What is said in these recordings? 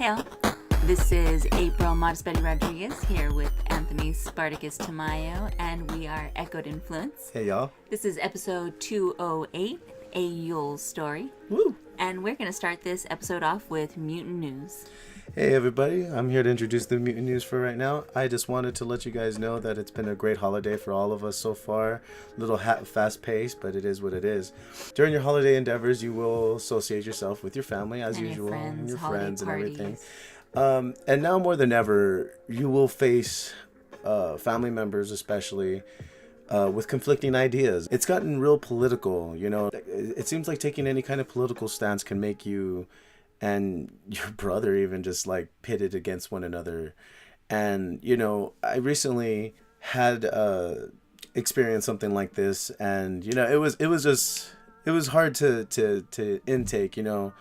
all. This is April Modest Betty Rodriguez here with Anthony Spartacus Tamayo, and we are Echoed Influence. Hey, y'all. This is episode 208, A Yule Story. Woo! And we're going to start this episode off with Mutant News. Hey, everybody. I'm here to introduce the Mutant News for right now. I just wanted to let you guys know that it's been a great holiday for all of us so far. A little fast-paced, but it is what it is. During your holiday endeavors, you will associate yourself with your family, as usual, and your friends and everything. And now more than ever, you will face family members, especially, with conflicting ideas. It's gotten real political, you know. It seems like taking any kind of political stance can make you and your brother even just like pitted against one another. And, you know, I recently had experienced something like this, and, you know, it was hard to intake, you know.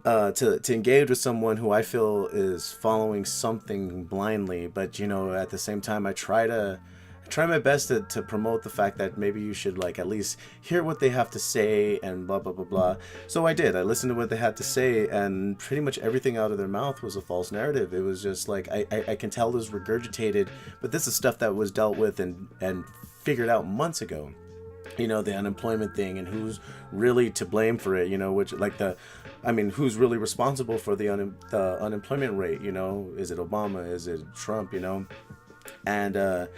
To engage with someone who I feel is following something blindly, but, you know, at the same time I try my best to promote the fact that maybe you should like at least hear what they have to say and blah blah blah blah. So I did. I listened to what they had to say, and pretty much everything out of their mouth was a false narrative. It was just like I can tell it was regurgitated, but this is stuff that was dealt with and figured out months ago. You know, the unemployment thing and who's really to blame for it, you know, which like who's really responsible for the unemployment rate, you know? Is it Obama? Is it Trump, you know? And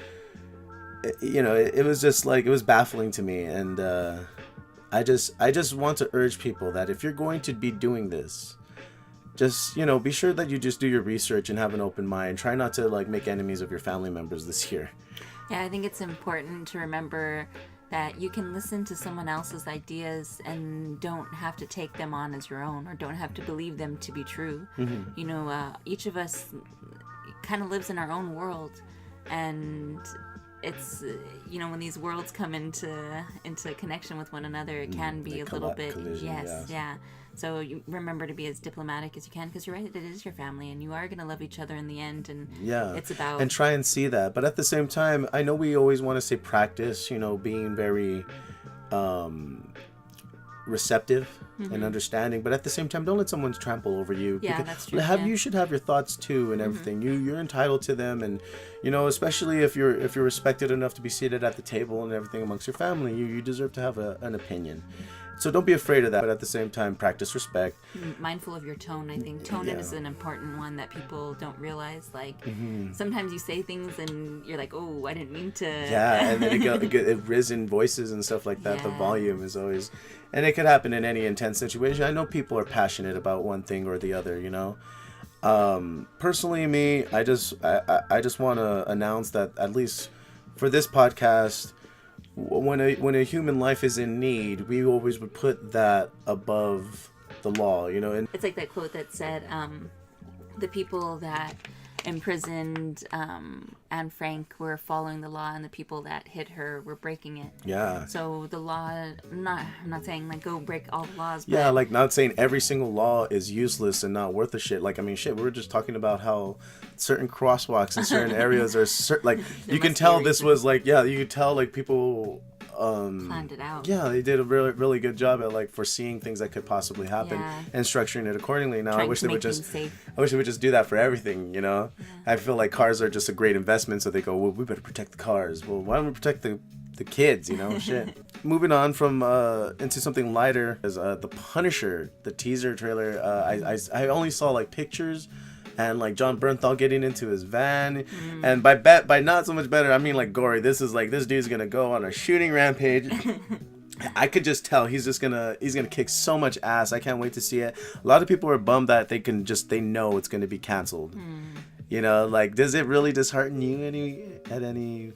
you know, it was just like, it was baffling to me. And I just want to urge people that if you're going to be doing this, just, you know, be sure that you just do your research and have an open mind. Try not to like make enemies of your family members this year. Yeah, I think it's important to remember that you can listen to someone else's ideas and don't have to take them on as your own, or don't have to believe them to be true. Mm-hmm. You know, each of us kind of lives in our own world, and it's, you know, when these worlds come into connection with one another, it can be a little bit collision, yes. Yeah. So you remember to be as diplomatic as you can, because you're right, it is your family and you are going to love each other in the end, and it's about, and try and see that. But at the same time, I know we always want to say practice, you know, being very receptive and understanding, but at the same time, don't let someone trample over you. Yeah, that's true. You should have your thoughts too and everything. You're entitled to them, and, you know, especially if you're respected enough to be seated at the table and everything amongst your family, you deserve to have an opinion. So don't be afraid of that, but at the same time, practice respect. Mindful of your tone, I think. Tone is an important one that people don't realize. Like, sometimes you say things and you're like, oh, I didn't mean to. Yeah, and then it risen voices and stuff like that. Yeah. The volume is always... And it could happen in any intense situation. I know people are passionate about one thing or the other, you know. Personally, me, I just want to announce that, at least for this podcast, when a human life is in need, we always would put that above the law, you know. And it's like that quote that said, the people that imprisoned Anne Frank were following the law, and the people that hit her were breaking it. Yeah. So the law, I'm not saying like go break all the laws. But... Yeah, like not saying every single law is useless and not worth a shit. Like, I mean, shit, we were just talking about how certain crosswalks in certain areas are like, you can tell this was like, you could tell like people planned it out. Yeah, they did a really, really good job at like foreseeing things that could possibly happen and structuring it accordingly. Now, I wish they would just do that for everything, you know? Yeah. I feel like cars are just a great investment, so they go, well, we better protect the cars. Well, why don't we protect the kids, you know? Shit. Moving on from into something lighter is The Punisher, the teaser trailer. I only saw like pictures and like John Bernthal getting into his van, and by not so much better, I mean like gory. This is like, this dude's gonna go on a shooting rampage. I could just tell he's gonna kick so much ass. I can't wait to see it. A lot of people are bummed that they know it's gonna be canceled. You know, like, does it really dishearten you at any?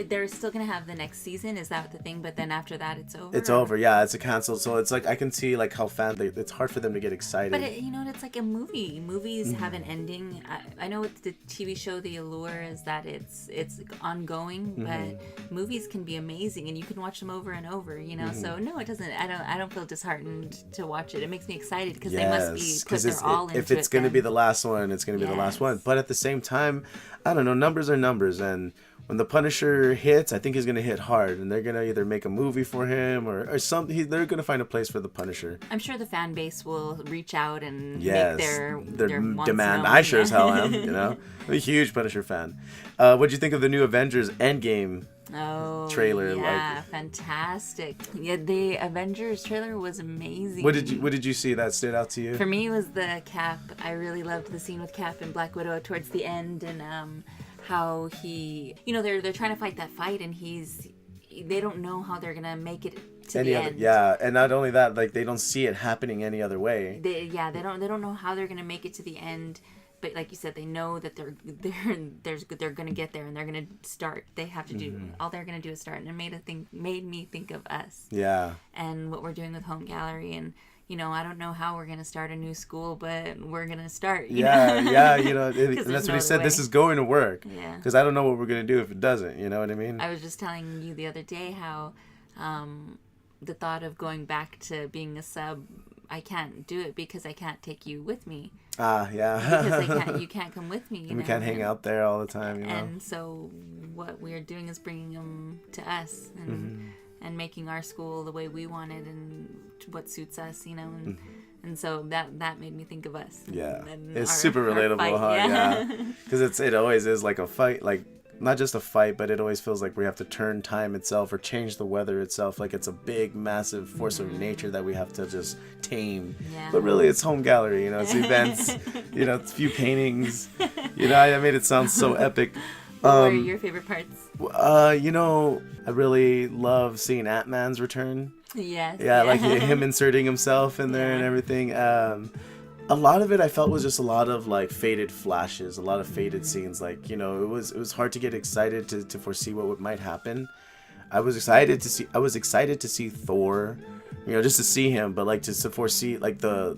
They're still going to have the next season. Is that the thing? But then after that, it's over? It's over, yeah. It's a cancel. So it's like, I can see, like, how it's hard for them to get excited. But, you know, it's like a movie. Movies have an ending. I know with the TV show, the allure is that it's ongoing, but movies can be amazing, and you can watch them over and over, you know? So, no, it doesn't. I don't feel disheartened to watch it. It makes me excited because they must be put their all into it. If it's going to be the last one, it's going to be the last one. But at the same time, I don't know, numbers are numbers, and when the Punisher hits, I think he's gonna hit hard, and they're gonna either make a movie for him or something. They're gonna find a place for the Punisher. I'm sure the fan base will reach out and Yes, make their wants demand. known. I sure as hell am. You know, I'm a huge Punisher fan. What'd you think of the new Avengers Endgame trailer? Yeah, fantastic. Yeah, the Avengers trailer was amazing. What did you see that stood out to you? For me, it was the Cap. I really loved the scene with Cap and Black Widow towards the end, and how he, they're trying to fight that fight, and they don't know how they're gonna make it to the end. Yeah, and not only that, like they don't see it happening any other way. They don't know how they're gonna make it to the end. But like you said, they know that they're gonna get there, and they're gonna start. They have to do all they're gonna do is start, and it made me think of us. Yeah. And what we're doing with Home Gallery, and I don't know how we're gonna start a new school, but we're gonna start. Yeah. And that's what he said. This is going to work. Yeah. Because I don't know what we're gonna do if it doesn't. You know what I mean? I was just telling you the other day how the thought of going back to being a sub, I can't do it because I can't take you with me. Yeah. Because you can't come with me. We can't hang out there all the time, And so what we're doing is bringing them to us and making our school the way we want it and what suits us, and so that made me think of us. Yeah. And it's super relatable, fight, huh? Yeah. Because it always is like a fight, like not just a fight, but it always feels like we have to turn time itself or change the weather itself. Like it's a big, massive force of nature that we have to just tame. Yeah. But really, it's Home Gallery. It's events. It's a few paintings. I made it sound so epic. What were your favorite parts? I really love seeing Ant-Man's return. Yes. Yeah, like him inserting himself in there and everything. A lot of it I felt was just a lot of like faded flashes, a lot of faded scenes. Like, it was hard to get excited to foresee what might happen. I was excited to see Thor, just to see him, but like to foresee like the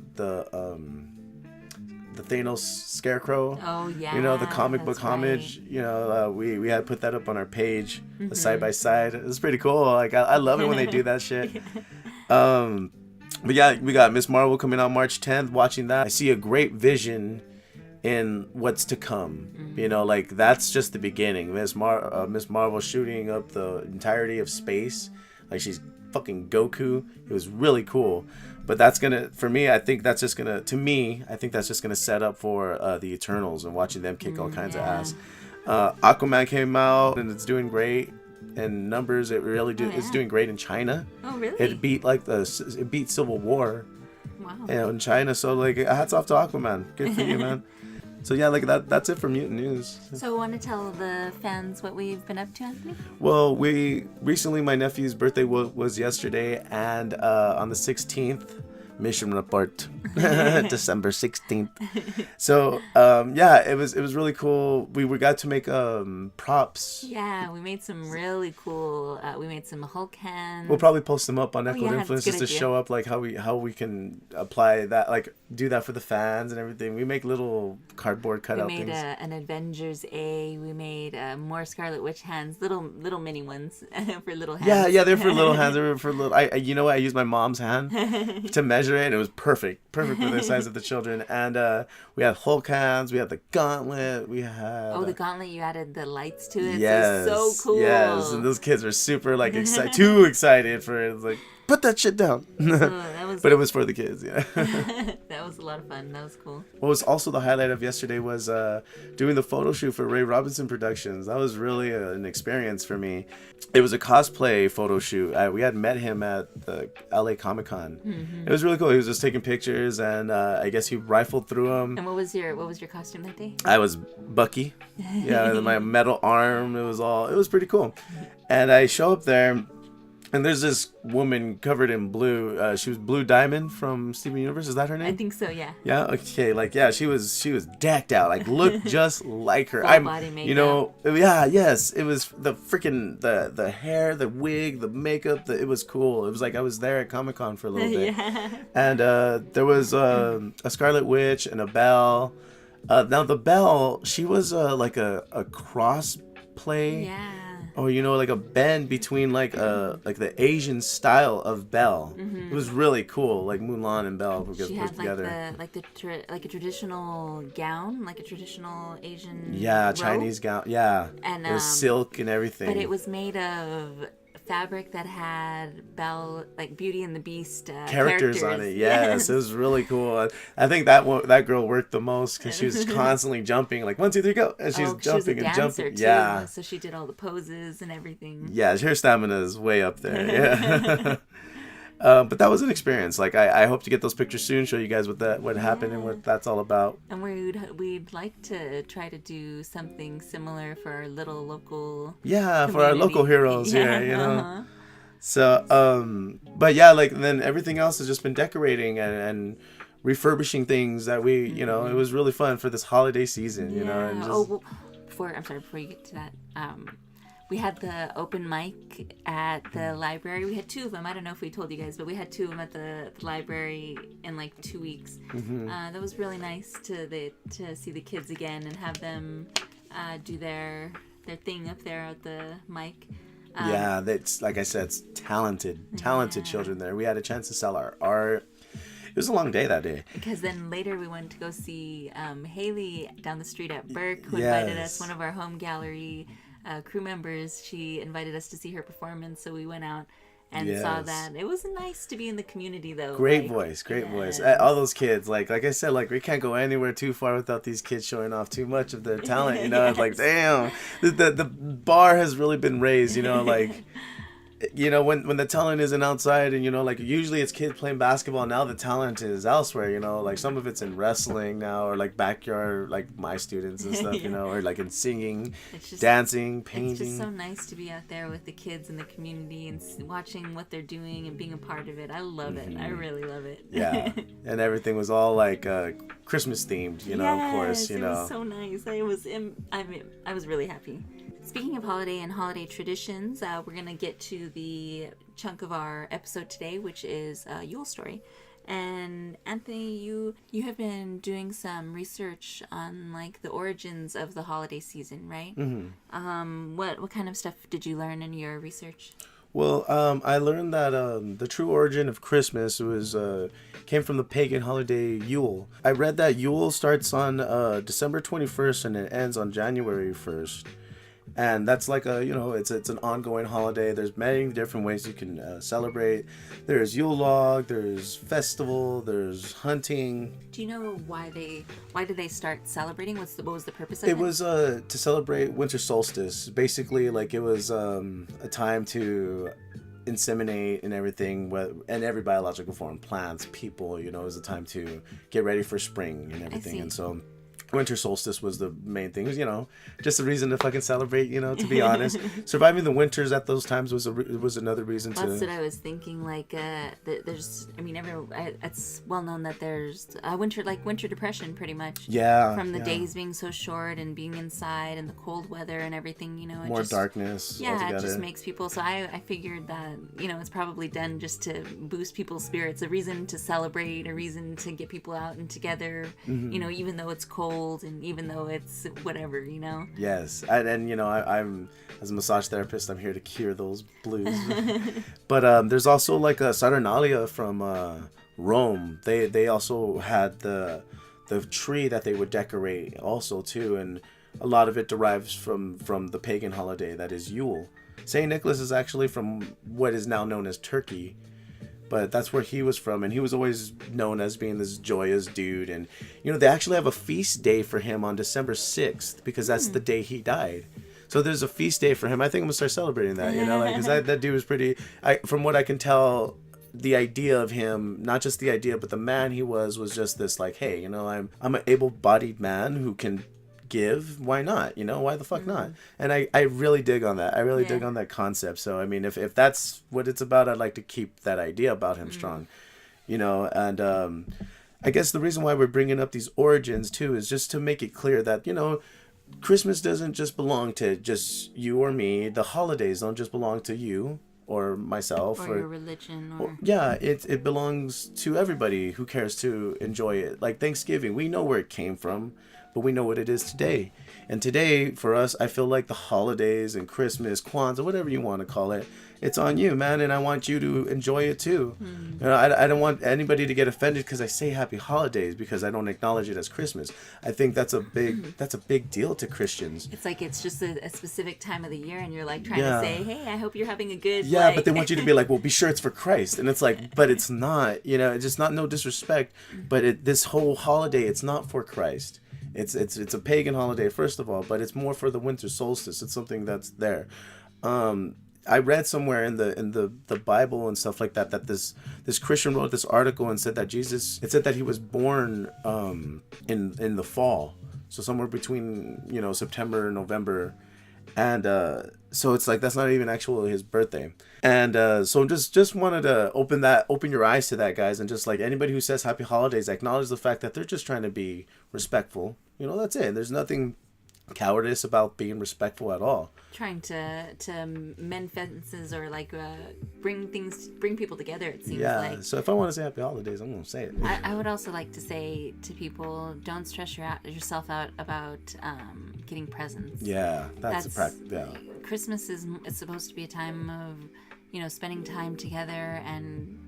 Thanos Scarecrow. Oh yeah. The comic book homage. Right. We had put that up on our page, side by side. It was pretty cool. Like I love it when they do that shit. But yeah, we got Miss Marvel coming out March 10th. Watching that, I see a great vision in what's to come. Like that's just the beginning. Miss Marvel shooting up the entirety of space, like she's fucking Goku. It was really cool. But that's gonna, for me, I think that's just gonna set up for the Eternals and watching them kick all kinds of ass. Aquaman came out and it's doing great. And numbers, it's doing great in China. Oh really? It beat Civil War. Wow. In China, so like hats off to Aquaman. Good for you, man. So yeah, like that's it for Mutant News. So want to tell the fans what we've been up to, Anthony? Well, my nephew's birthday was yesterday, and on the 16th, mission report, December 16th. So it was really cool. We got to make props. Yeah, we made some really cool. We made some Hulk hands. We'll probably post them up on Echoed Influence just to idea. show up like how we can apply that, like do that for the fans and everything. We make little cardboard cutout things. We made an Avengers A. We made more Scarlet Witch hands, little mini ones for little hands. Yeah, they're for little hands. They're for little. I used my mom's hand to measure it, and it was perfect for the size of the children. And we had Hulk hands. We had the gauntlet. We had the gauntlet. You added the lights to it. Yes, so it was so cool. Yes, and those kids were super like too excited for it. It was like, put that shit down. But it was for the kids, yeah. That was a lot of fun. That was cool. What was also the highlight of yesterday was doing the photo shoot for Ray Robinson Productions. That was really an experience for me. It was a cosplay photo shoot. We had met him at the LA Comic Con. It was really cool. He was just taking pictures, and I guess he rifled through them. And what was your costume that day? I was Bucky. Yeah, my metal arm. It was pretty cool. And I show up there. And there's this woman covered in blue. She was Blue Diamond from Steven Universe. Is that her name? I think so. Yeah. Yeah. Okay. Like, yeah, she was decked out. Like, looked just like her. Full body makeup. Yeah. Yes. It was the freaking the hair, the wig, the makeup. It was cool. It was like I was there at Comic Con for a little bit. Yeah. And there was a Scarlet Witch and a Belle. Now the Belle, she was like a cross play. Yeah. or like a bend between like the Asian style of Belle. It was really cool, like Mulan and Belle put She had together. like a traditional gown, like a traditional Asian robe. Chinese gown, And it was silk and everything. but it was made of fabric that had Belle, like Beauty and the Beast characters on it. Yes, it was really cool. I think that girl worked the most because she was constantly jumping, like 1, 2, 3, go, and she's jumping and jumping. Too, yeah, so she did all the poses and everything. Yeah, her stamina is way up there. Yeah. But that was an experience. Like I hope to get those pictures soon, show you guys what happened and what that's all about. And we'd like to try to do something similar for our little local for our local heroes here, So but like then everything else has just been decorating and refurbishing things that we it was really fun for this holiday season, and just... before you get to that, we had the open mic at the library. We had 2 of them. I don't know if we told you guys, but we had 2 of them at the library in like 2 weeks. That was really nice to see the kids again and have them do their thing up there at the mic. That's like I said, it's talented children there. We had a chance to sell our art. It was a long day that day. Because then later we went to go see Haley down the street at Burke, who invited us, one of our home gallery crew members. She invited us to see her performance, so we went out and saw that. It was nice to be in the community, though. Great voice. All those kids, like I said, like we can't go anywhere too far without these kids showing off too much of their talent. It's like, damn, the bar has really been raised. Like. When the talent isn't outside and like usually it's kids playing basketball, now the talent is elsewhere, like some of it's in wrestling now, or like backyard, like my students and stuff, or like in singing, dancing, painting. It's just so nice to be out there with the kids in the community and watching what they're doing and being a part of it. I love it. I really love it. And everything was all like Christmas themed, of course, it was so nice. I was really happy. Speaking of holiday and holiday traditions, we're going to get to the chunk of our episode today, which is Yule story. And Anthony, you have been doing some research on like the origins of the holiday season, right? What kind of stuff did you learn in your research? Well, I learned that the true origin of Christmas came from the pagan holiday Yule. I read that Yule starts on December 21st and it ends on January 1st. And that's like it's an ongoing holiday. There's many different ways you can celebrate. There's Yule log, there's festival, there's hunting. Do you know why did they start celebrating? What was the purpose of it? It was to celebrate winter solstice. Basically, like it was a time to inseminate and everything, and every biological form, plants, people. It was a time to get ready for spring and everything. And so winter solstice was the main thing. It was, just a reason to fucking celebrate, to be honest. Surviving the winters at those times was another reason to... That's what I was thinking, like, there's, it's well known that there's winter depression, pretty much. Yeah. From the days being so short and being inside and the cold weather and everything, More darkness altogether. It just makes people... So I figured that, it's probably done just to boost people's spirits, a reason to celebrate, a reason to get people out and together, even though it's cold and even though it's whatever, Yes, and I'm as a massage therapist, I'm here to cure those blues. But there's also like a Saturnalia from Rome. They also had the tree that they would decorate also too, and a lot of it derives from the pagan holiday that is Yule. Saint Nicholas is actually from what is now known as Turkey. But that's where he was from, and he was always known as being this joyous dude. And, they actually have a feast day for him on December 6th, because that's the day he died. So there's a feast day for him. I think I'm going to start celebrating that, because that dude was pretty... from what I can tell, the idea of him, not just the idea, but the man he was just this, like, hey, I'm an able-bodied man who can give. Why not? Why the fuck not? And I really dig on that. I really dig on that concept. So I mean, if that's what it's about, I'd like to keep that idea about him strong, and I guess the reason why we're bringing up these origins too is just to make it clear that Christmas doesn't just belong to just you or me. The holidays don't just belong to you or myself or your religion or it belongs to everybody who cares to enjoy it. Like Thanksgiving, we know where it came from. but we know what it is today. And today, for us, I feel like the holidays and Christmas, Kwanzaa, whatever you want to call it, it's on you, man, and I want you to enjoy it too. You know, I don't want anybody to get offended because I say Happy Holidays because I don't acknowledge it as Christmas. I think that's a big deal to Christians. It's like it's just a specific time of the year, and you're like trying to say, hey, I hope you're having a good. Yeah, but they want you to be like, well, be sure it's for Christ, and it's like, but it's not. You know, it's just not no disrespect, but this whole holiday, it's not for Christ. It's a pagan holiday, first of all, but it's more for the winter solstice. It's something that's there. I read somewhere in the Bible and stuff like that this Christian wrote this article and said that it said that he was born in the fall, so somewhere between September and November, and so it's like that's not even actually his birthday. And so just wanted to open your eyes to that, guys, and just like anybody who says Happy Holidays, acknowledge the fact that they're just trying to be respectful. That's it. There's nothing cowardice about being respectful at all. Trying to mend fences or like bring people together, it seems like. So if I want to say Happy Holidays, I'm gonna say it. I would also like to say to people, don't stress yourself out about getting presents. Yeah, that's a practice. Yeah. Christmas it's supposed to be a time of spending time together, and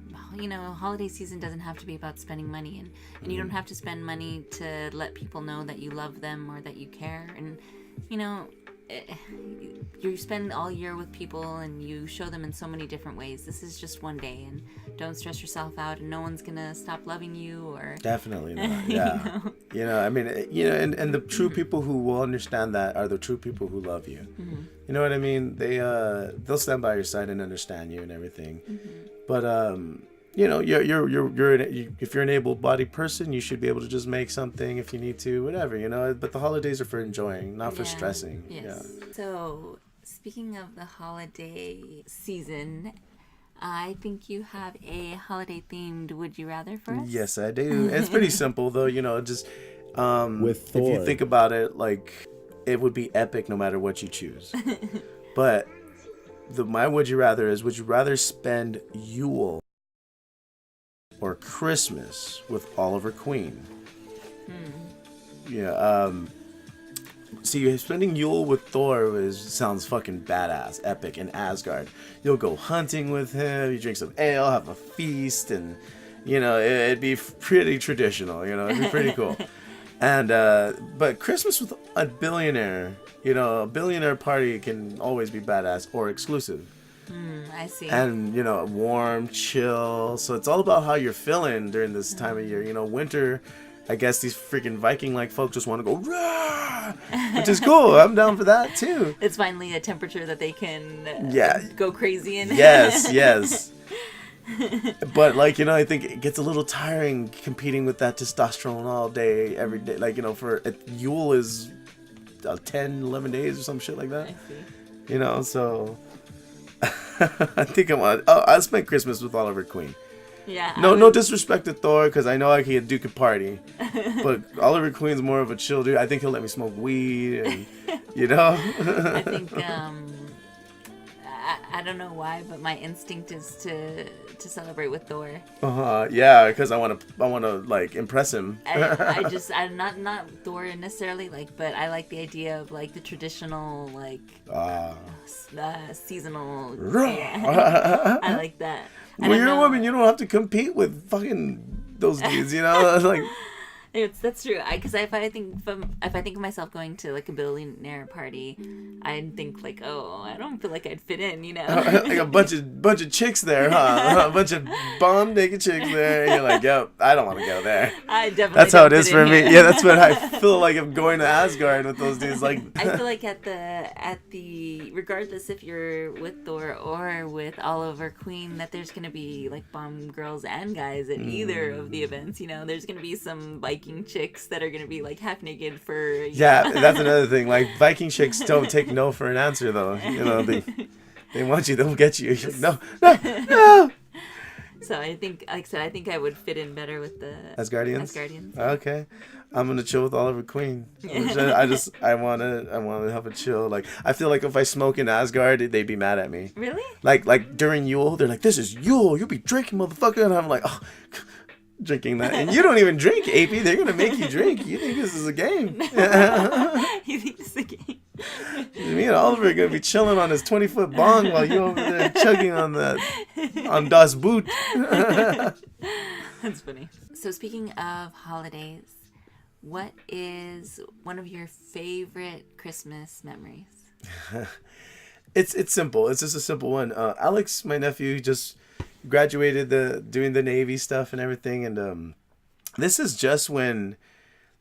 holiday season doesn't have to be about spending money, and you don't have to spend money to let people know that you love them or that you care. And you spend all year with people and you show them in so many different ways. This is just one day, and don't stress yourself out, and no one's gonna stop loving you. Or definitely not. Yeah. I mean, and the true people who will understand that are the true people who love you. Mm-hmm. You know what I mean? They'll stand by your side and understand you and everything. Mm-hmm. But if you're an able-bodied person, you should be able to just make something if you need to, whatever. But the holidays are for enjoying, not for stressing. Yes. Yeah. So, speaking of the holiday season, I think you have a holiday-themed Would You Rather for us? Yes, I do. It's pretty simple, though. Just with Thor. If you think about it, like it would be epic no matter what you choose. But my Would You Rather is: would you rather spend Yule or Christmas with Oliver Queen? Yeah. See, spending Yule with Thor sounds fucking badass, epic, in Asgard. You'll go hunting with him, you drink some ale, have a feast, and it'd be pretty traditional. It'd be pretty cool. And but Christmas with a billionaire, a billionaire party can always be badass or exclusive. I see. And, warm, chill. So it's all about how you're feeling during this time of year. Winter, I guess these freaking Viking-like folks just want to go, rah! Which is cool. I'm down for that, too. It's finally a temperature that they can go crazy in. Yes. But, I think it gets a little tiring competing with that testosterone all day, every day. Yule is 10, 11 days or some shit like that. I see. So... I think I spent Christmas with Oliver Queen. Yeah. No disrespect to Thor, because I know Duke could party, but Oliver Queen's more of a chill dude. I think he'll let me smoke weed, and I think I don't know why, but my instinct is to celebrate with Thor. Yeah, because I want to like impress him. I'm not Thor necessarily, but I like the idea of the traditional seasonal. I like that. Well, you're a woman. You don't have to compete with fucking those dudes. That's true. Because if I think of myself going to a billionaire party, I'd think I don't feel like I'd fit in. Like a bunch of chicks there, huh? A bunch of bomb naked chicks there. And you're like, yo, I don't want to go there. I definitely. That's how it is for me. Yeah, that's what I feel like. I'm going to Asgard with those dudes. I feel like at the regardless if you're with Thor or with Oliver Queen, that there's gonna be bomb girls and guys at either of the events. There's gonna be some Viking chicks that are gonna be half naked for that's another thing. Viking chicks don't take no for an answer, though. They want you, they'll get you. No. So I think, like I said, I would fit in better with the Asgardians. Okay, I'm gonna chill with Oliver Queen. I wanna have a chill. I feel like if I smoke in Asgard, they'd be mad at me. Really? Like during Yule, they're like, "This is Yule. You be drinking, motherfucker," and I'm like, "Oh, drinking that. And you don't even drink, AP. They're going to make you drink. You think this is a game. You think it's a game? Me and Oliver are going to be chilling on his 20-foot bong while you over there chugging on Das Boot. That's funny. So speaking of holidays, what is one of your favorite Christmas memories? It's simple. It's just a simple one. Alex, my nephew, just graduated doing the Navy stuff and everything. And this is just when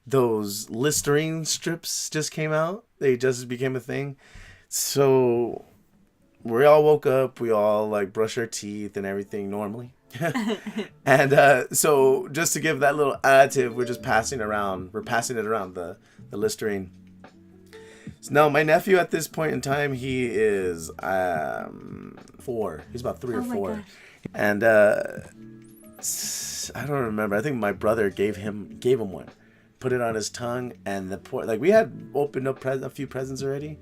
those Listerine strips just came out. They just became a thing. So we all woke up. We all like brush our teeth and everything normally. And so just to give that little additive, we're passing it around the Listerine. So now my nephew at this point in time, he is 4. He's about 3 or 4. Gosh. And I don't remember. I think my brother gave him one. Put it on his tongue, and we had opened up a few presents already.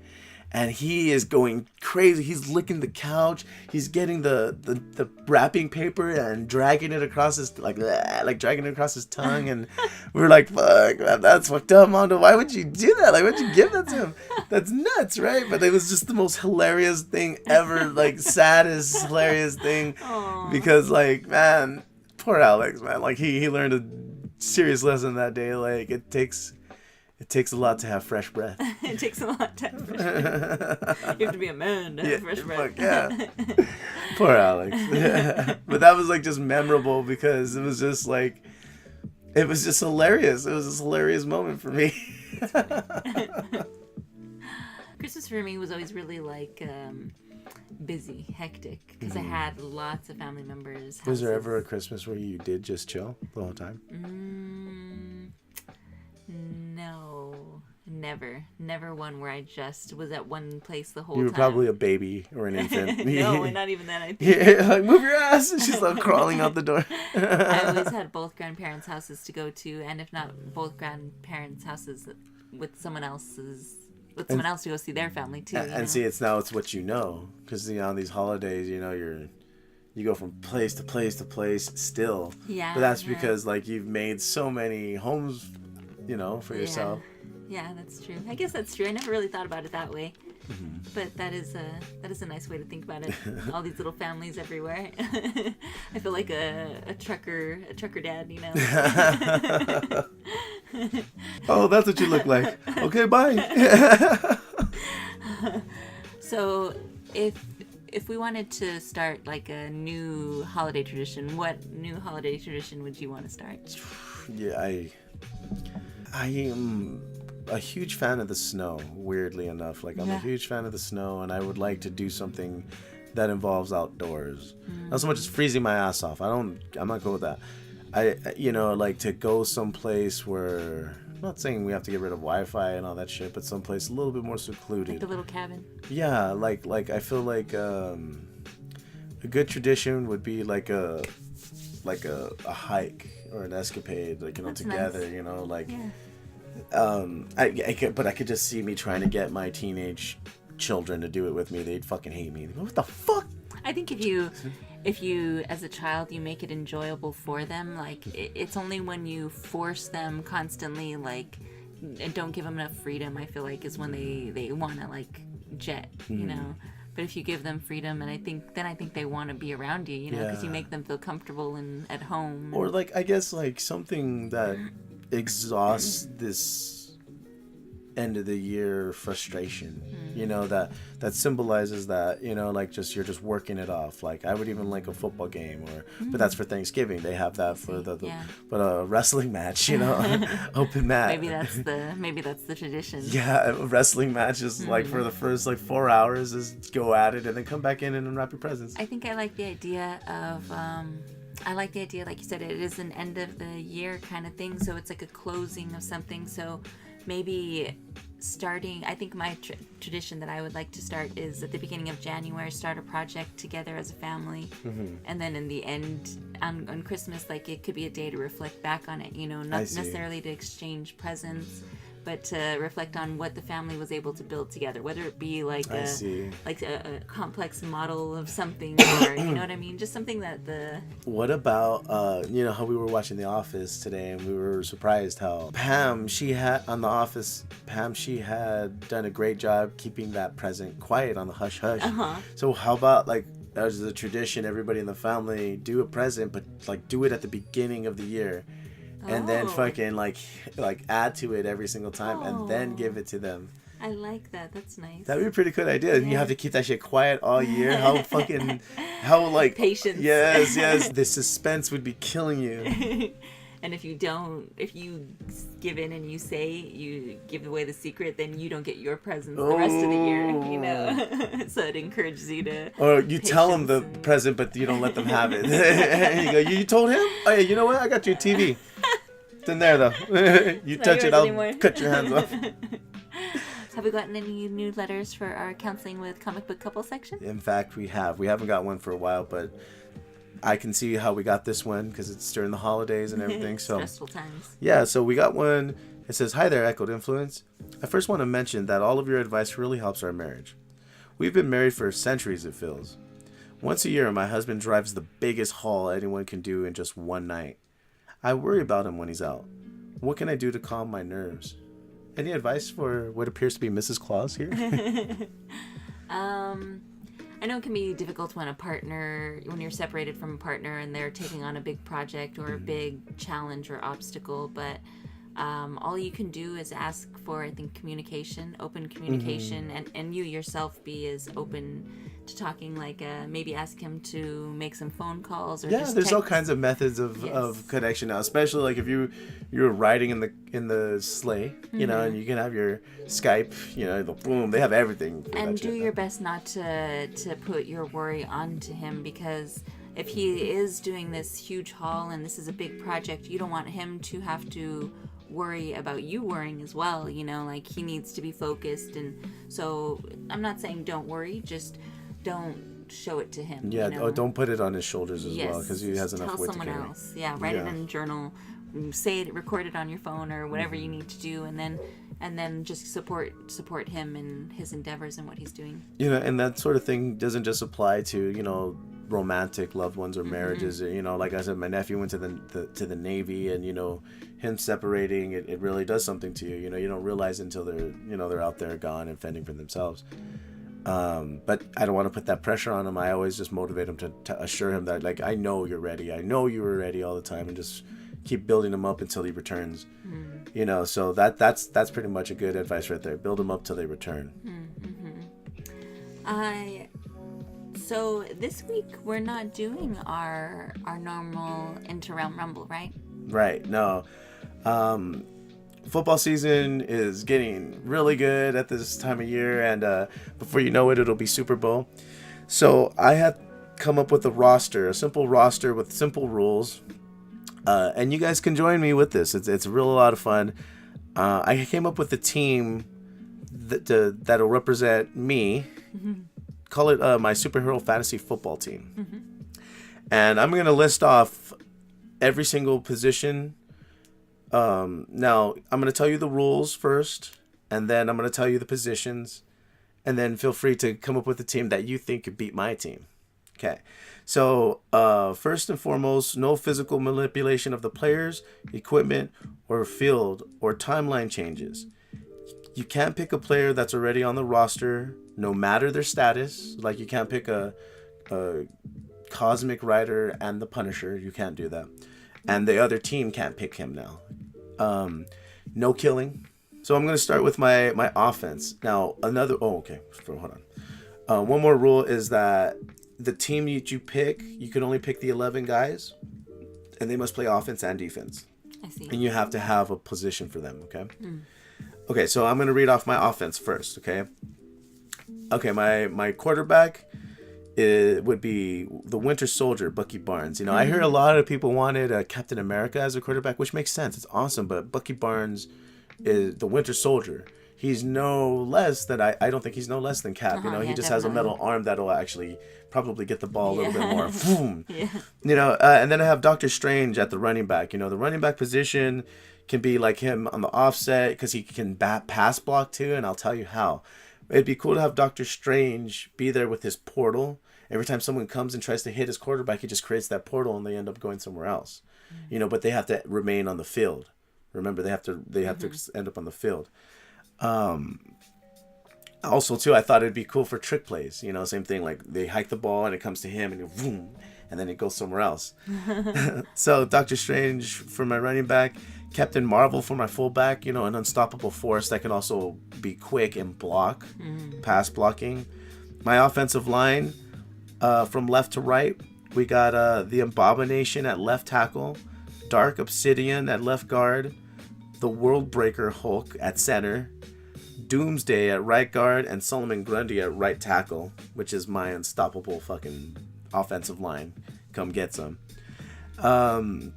And he is going crazy. He's licking the couch. He's getting the wrapping paper and dragging it across his dragging it across his tongue. And we were like, "Fuck, man, that's fucked up, Mondo. Why would you do that? Like, why'd you give that to him? That's nuts, right?" But it was just the most hilarious thing ever. Like, saddest, hilarious thing. Aww. Because, like, man, poor Alex, man. Like, he learned a serious lesson that day. Like, it takes a lot to have fresh breath. It takes a lot to have fresh breath. You have to be a man to have fresh breath. Fuck yeah. Poor Alex. But that was like just memorable because it was just like, it was just hilarious. It was this hilarious moment for me. Christmas for me was always really like busy, hectic, because I had lots of family members. Was there ever a Christmas where you did just chill the whole time? No, never one where I just was at one place the whole time. You were probably a baby or an infant. No, not even that, I think. Yeah, like, move your ass. And she's like crawling out the door. I always had both grandparents' houses to go to, and if not both grandparents' houses, with someone else to go see their family too. And see, it's what you know, because on these holidays, you go from place to place to place still. Yeah. But that's because like you've made so many homes, for yourself. Yeah, that's true. I guess that's true. I never really thought about it that way. Mm-hmm. But that is a nice way to think about it. All these little families everywhere. I feel like a trucker dad, Oh, that's what you look like. Okay, bye. So, if we wanted to start like a new holiday tradition, what new holiday tradition would you want to start? Yeah, I am a huge fan of the snow, weirdly enough. Like, I'm a huge fan of the snow, and I would like to do something that involves outdoors. Not so much as freezing my ass off. I'm not good with that. Like to go someplace where, I'm not saying we have to get rid of Wi-Fi and all that shit, but someplace a little bit more secluded. Like the little cabin. Yeah, like I feel like a good tradition would be like a hike or an escapade, like That's together, nice. like. Yeah. I could just see me trying to get my teenage children to do it with me. They'd fucking hate me. What the fuck? I think if you as a child you make it enjoyable for them, like it's only when you force them constantly, like, and don't give them enough freedom, I feel like is when they want to like jet, But if you give them freedom, and I think they want to be around you, because you make them feel comfortable and at home. Or like, I guess like something that exhausts this end of the year frustration, that symbolizes that, like just you're just working it off. Like I would even like a football game, but that's for Thanksgiving. They have that for but a wrestling match, open mat. Maybe that's the tradition. Yeah, a wrestling match is like for the first like 4 hours is go at it and then come back in and unwrap your presents. I think I like the idea of like you said, it is an end of the year kind of thing, so it's like a closing of something. So maybe starting, I think my tradition that I would like to start is at the beginning of January, start a project together as a family, and then in the end, on Christmas, like it could be a day to reflect back on it, not necessarily to exchange presents, but to reflect on what the family was able to build together, whether it be like a complex model of something, or you know what I mean, just something that the. What about how we were watching The Office today, and we were surprised how Pam she had done a great job keeping that present quiet on the hush hush. So how about like, as a tradition, everybody in the family do a present, but like do it at the beginning of the year. And then fucking like add to it every single time, and then give it to them. I like that. That's nice. That'd be a pretty good idea. And you have to keep that shit quiet all year. How patience. Yes. The suspense would be killing you. And if you give in and you give away the secret, then you don't get your presents the rest of the year, you know. So it encourages you to. Or you tell them the present, but you don't let them have it. And you go, you told him? Oh yeah, you know what? I got you a TV. It's in there though. You touch it, I'll cut your hands off. Have we gotten any new letters for our counseling with comic book couple section? In fact, we have. We haven't got one for a while, but I can see how we got this one because it's during the holidays and everything. So stressful times. Yeah, so we got one. It says, "Hi there, Echoed Influence. I first want to mention that all of your advice really helps our marriage. We've been married for centuries, it feels. Once a year, my husband drives the biggest haul anyone can do in just one night. I worry about him when he's out. What can I do to calm my nerves? Any advice for what appears to be Mrs. Claus here?" I know it can be difficult when you're separated from a partner and they're taking on a big project or a big challenge or obstacle, but all you can do is ask for, I think, open communication, and you yourself be as open to talking, like maybe ask him to make some phone calls or just there's text. all kinds of methods of connection now, especially like if you're riding in the sleigh, you know, and you can have your Skype, you know, boom, they have everything for and that do shit your best not to put your worry onto him, because if he is doing this huge haul and this is a big project, you don't want him to have to worry about you worrying as well, you know, like he needs to be focused. And so I'm not saying don't worry, just don't show it to him. Yeah, you know? Don't put it on his shoulders as well, because he has enough weight to carry. Tell someone else. Yeah, write it in a journal, say it, record it on your phone or whatever you need to do, and then just support him in his endeavors and what he's doing. You know, and that sort of thing doesn't just apply to, you know, romantic loved ones or marriages. You know, like I said, my nephew went to the Navy, and you know, him separating it really does something to you. You know, you don't realize until they're out there gone and fending for themselves. But I don't want to put that pressure on him. I always just motivate him to assure him that, like, I know you're ready. I know you were ready all the time, and just keep building him up until he returns. You know, so that's pretty much a good advice right there. Build him up till they return. So this week we're not doing our normal Interrealm Rumble, right? Right. No. Football season is getting really good at this time of year, and before you know it, it'll be Super Bowl. So I had come up with a simple roster with simple rules, and you guys can join me with this. It's a real lot of fun. I came up with a team that'll represent me. Call it my superhero fantasy football team. And I'm going to list off every single position. Now, I'm going to tell you the rules first, and then I'm going to tell you the positions, and then feel free to come up with a team that you think could beat my team. Okay. So, first and foremost, no physical manipulation of the players, equipment, or field, or timeline changes. You can't pick a player that's already on the roster, no matter their status. Like, you can't pick a Cosmic Rider and the Punisher. You can't do that. And the other team can't pick him now. No killing. So I'm going to start with my offense. Now, hold on. One more rule is that the team that you pick, you can only pick the 11 guys, and they must play offense and defense. I see. And you have to have a position for them, okay? Okay, so I'm going to read off my offense first, okay? Okay, my quarterback would be the Winter Soldier, Bucky Barnes. You know, I hear a lot of people wanted Captain America as a quarterback, which makes sense. It's awesome, but Bucky Barnes is the Winter Soldier. He's no less than, I don't think he's no less than Cap. You know, he just has a metal arm that'll actually probably get the ball a little bit more. Boom. You know, and then I have Doctor Strange at the running back. You know, the running back position, can be like him on the offset because he can pass block too, and I'll tell you how. It'd be cool to have Doctor Strange be there with his portal. Every time someone comes and tries to hit his quarterback, he just creates that portal and they end up going somewhere else. You know, but they have to remain on the field. Remember, they have to end up on the field. Also, too, I thought it'd be cool for trick plays. You know, same thing, like they hike the ball and it comes to him and boom, and then it goes somewhere else. So Doctor Strange for my running back, Captain Marvel for my fullback, you know, an unstoppable force that can also be quick and block, pass blocking. My offensive line, from left to right, we got the Abomination at left tackle, Dark Obsidian at left guard, the World Breaker Hulk at center, Doomsday at right guard, and Solomon Grundy at right tackle, which is my unstoppable fucking offensive line. Come get some. And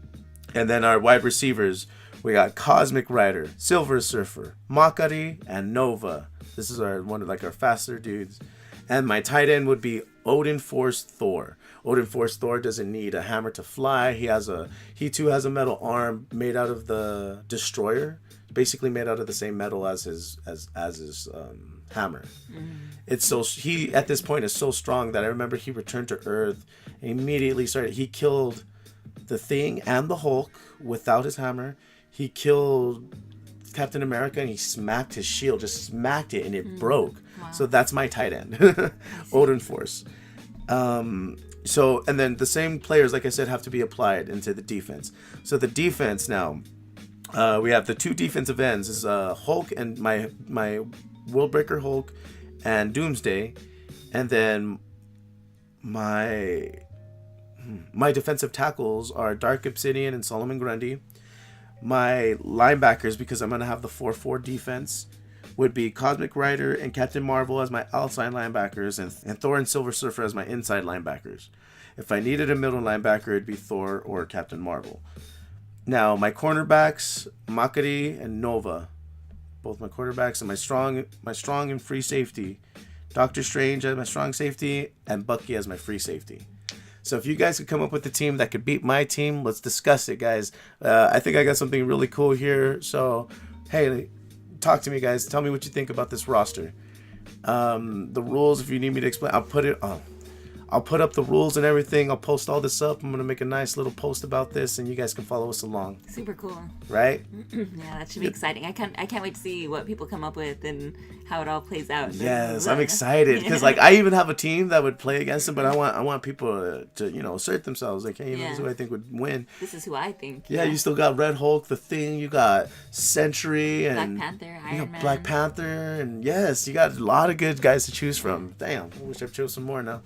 then our wide receivers, we got Cosmic Rider, Silver Surfer, Makari, and Nova. This is our faster dudes. And my tight end would be Odin Force Thor. Odin Force Thor doesn't need a hammer to fly. He too has a metal arm made out of the Destroyer, basically made out of the same metal as his hammer. He at this point is so strong that I remember he returned to Earth and immediately he killed the Thing and the Hulk without his hammer. He killed Captain America and he smacked his shield, just smacked it and it broke. Wow. So that's my tight end, Odin Force. And then the same players, like I said, have to be applied into the defense. So the defense now, we have the two defensive ends is Hulk and my World Breaker Hulk and Doomsday, and then my defensive tackles are Dark Obsidian and Solomon Grundy. My linebackers, because I'm going to have the 4-4 defense, would be Cosmic Rider and Captain Marvel as my outside linebackers, and Thor and Silver Surfer as my inside linebackers. If I needed a middle linebacker, it'd be Thor or Captain Marvel. Now, my cornerbacks, Makari and Nova. Both my quarterbacks, and my strong and free safety. Doctor Strange as my strong safety, and Bucky as my free safety. So if you guys could come up with a team that could beat my team, let's discuss it, guys. I think I got something really cool here. So, hey, talk to me, guys. Tell me what you think about this roster. The rules, if you need me to explain, I'll put up the rules and everything. I'll post all this up. I'm going to make a nice little post about this, and you guys can follow us along. Super cool. Right? Yeah, that should be exciting. I can't wait to see what people come up with and how it all plays out. Yes, I'm excited because I even have a team that would play against them, but I want people to assert themselves. Like, hey, this is who I think would win. This is who I think. Yeah, you still got Red Hulk, the Thing. You got Sentry and Black Panther, Iron Man. Black Panther, and yes, you got a lot of good guys to choose from. Damn, I wish I chose some more now.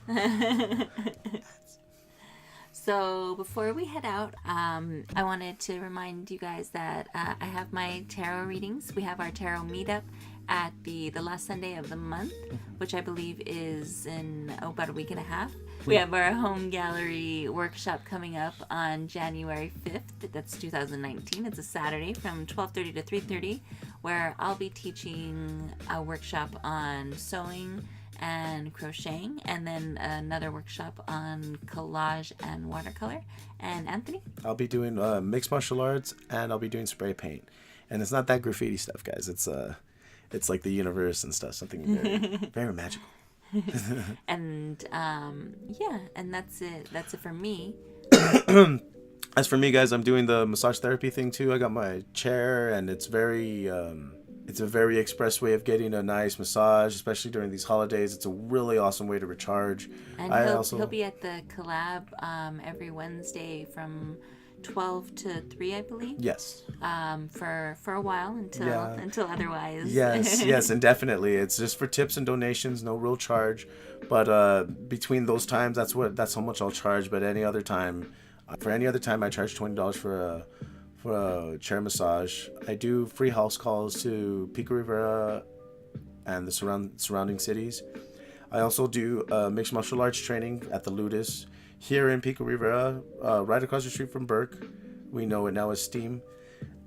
So before we head out, I wanted to remind you guys that I have my tarot readings. We have our tarot meetup at the last Sunday of the month, which I believe is in about a week and a half. We have our home gallery workshop coming up on January 5th. That's 2019. It's a Saturday from 12:30 to 3:30, where I'll be teaching a workshop on sewing and crocheting, and then another workshop on collage and watercolor. And Anthony? I'll be doing mixed martial arts, and I'll be doing spray paint. And it's not that graffiti stuff, guys. It's like the universe and stuff, something very, very magical. And and that's it for me. As for me, guys, I'm doing the massage therapy thing too. I got my chair, and it's a very express way of getting a nice massage, especially during these holidays. It's a really awesome way to recharge. And he'll be at the collab every Wednesday from 12 to 3, I believe. Yes. For a while until otherwise. Yes, and definitely. It's just for tips and donations, no real charge. But between those times, that's how much I'll charge. But any other time, I charge $20 for a chair massage. I do free house calls to Pico Rivera and the surrounding cities. I also do mixed martial arts training at the Ludus here in Pico Rivera, right across the street from Burke. We know it now as STEAM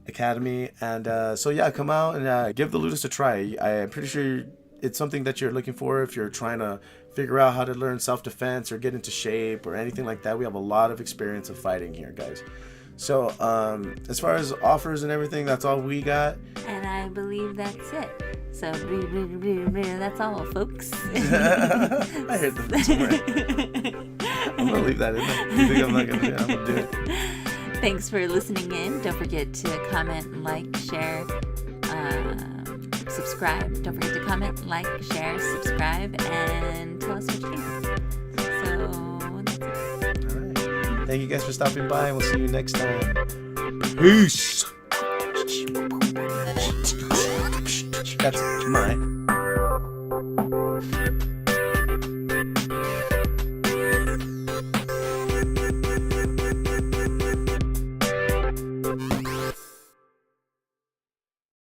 Academy. And come out and give the Ludus a try. I'm pretty sure it's something that you're looking for if you're trying to figure out how to learn self-defense or get into shape or anything like that. We have a lot of experience of fighting here, guys. So, as far as offers and everything, that's all we got. And I believe that's it. So that's all, folks. I heard that somewhere. I'm gonna leave that in there. You think I'm not gonna do it? I'm gonna do it. Thanks for listening in. Don't forget to comment, like, share, subscribe. Don't forget to comment, like, share, subscribe, and tell us what you think. So that's it. All right. Thank you guys for stopping by, and we'll see you next time. Peace. That's my